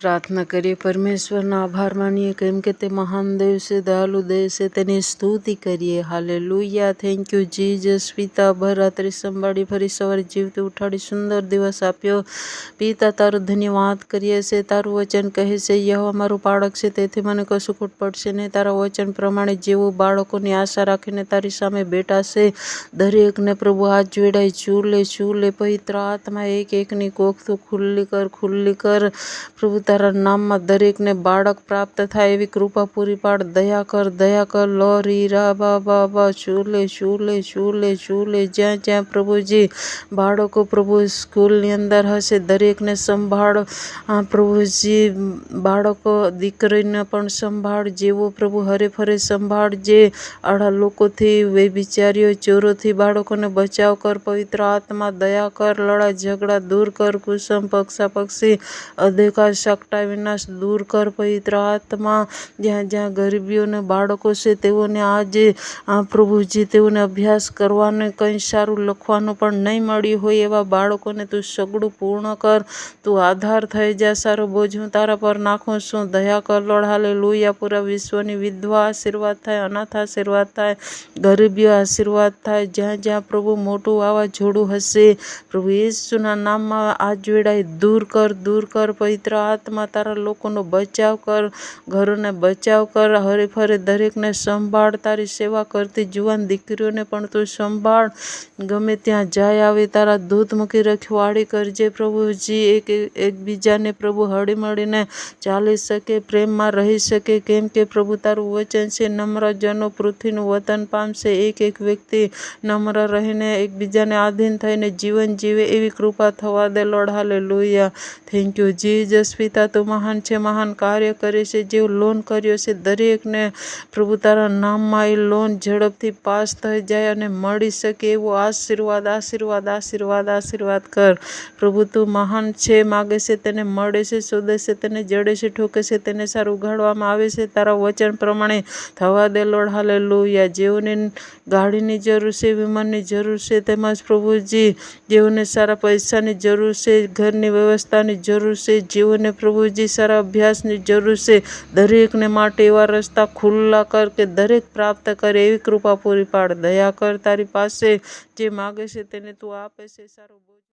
પ્રાર્થના કરીએ. પરમેશ્વરનો આભાર માનીએ કેમ કે તે મહાન દેવ છે, દયાલુ દેવ છે. તેની સ્તુતિ કરીએ. હાલેલુયા. Thank you Jesus. પિતા, ભરાત્રી સંભાળી ફરી સવારે જીવતી ઉઠાડી સુંદર દિવસ આપ્યો. પિતા, તારો ધન્યવાદ કરીએ છીએ. તારું વચન કહે છે, યહોવા મારું બાળક છે, તેથી મને કશું ખોટ પડશે નહીં. તારા વચન પ્રમાણે જેવો બાળકોની આશા રાખીને તારી સામે બેઠા છે, દરેકને પ્રભુ હાથ જોડાઈ ચૂલે પવિત્ર આત્મા એક એકની કોખ તું ખુલ્લી કર પ્રભુ. તારા નામમાં દરેકને બાળક પ્રાપ્ત થાય એવી કૃપા પૂરી પાડ. દયા કર લોરી રા બા ચૂલે જ્યાં પ્રભુજી બાળકો પ્રભુ સ્કૂલની અંદર હશે, દરેકને સંભાળ પ્રભુજી. બાળકો દીકરીને પણ સંભાળ, જેવો પ્રભુ હરેફરે સંભાળ. જે આડા લોકોથી, વ્યભિચારીઓ, ચોરોથી બાળકોને બચાવ કર. પવિત્ર આત્મા દયા કર. લડાઈ ઝઘડા દૂર કર. કુસમ પક્ષી અધિકાર સકટા વિનાશ દૂર કર. પવિત્ર આત્મા જ્યાં ગરીબીઓને બાળકો છે, તેઓને આજે પ્રભુજી તેઓને અભ્યાસ કરવાને કંઈ સારું લખવાનું પણ નહીં મળ્યું હોય એવા બાળકોને તું સગડું પૂર્ણ કર. તું આધાર થઈ જા. સારો બોજ હું તારા પર નાખું છું. દયા કર લોડ. હાલેલુયા. પૂરા વિશ્વની વિધવા આશીર્વાદ થાય, અનાથ આશીર્વાદ થાય, ગરીબીઓ આશીર્વાદ થાય. જ્યાં પ્રભુ મોટું વાવાઝોડું હશે, પ્રભુ યેસુના નામમાં આ જોડાઈ દૂર કર. પવિત્ર આત્મા તારા લોકોનો બચાવ કર, ઘરોને બચાવ કર. હરેફરે દરેકને સંભાળ. તારી સેવા કરતી જુવાન દીકરીઓને પણ તું સંભાળ. ગમે ત્યાં જાય આવે તારા દૂત મૂકી રખવાળી કરજે પ્રભુજી. એકબીજાને પ્રભુ હળી મળીને ચાલી શકે, પ્રેમમાં રહી શકે, કેમ કે પ્રભુ તારું વચન છે, નમ્ર જનો પૃથ્વીનું વતન પામશે. એક વ્યક્તિ નમ્ર રહીને એકબીજાને આધીન થઈને જીવન જીવે એવી કૃપા થવા દે lord. Hallelujah. Thank you Jesus. પિતા, તું મહાન છે, મહાન કાર્ય કરે છે. જેવો લોન કર્યો છે દરેકને પ્રભુ તારા નામમાં એ લોન ઝડપથી પાસ થઈ જાય અને મળી શકે એવો આશીર્વાદ કર પ્રભુ. તું મહાન છે. માગે છે તેને મળે છે, શોધે છે તેને જડે છે, ઠોકે છે તેને સારું ઉઘાડવામાં આવે છે. તારા વચન પ્રમાણે થવા દે લોર્ડ. હાલેલુયા. જેઓને ગાડીની જરૂર છે, વિમાનની જરૂર છે, તેમજ પ્રભુજી જેઓને સારા પૈસાની જરૂર છે, ઘરની વ્યવસ્થાની જરૂર છે, જેઓને પ્રભુજી સારા અભ્યાસની જરૂર છે, દરેકને માટે એવા રસ્તા ખુલ્લા કર કે દરેક પ્રાપ્ત કરે એવી કૃપા પૂરી પાડ. દયા કર. તારી પાસે જે માગે છે તેને તું આપે છે. સારો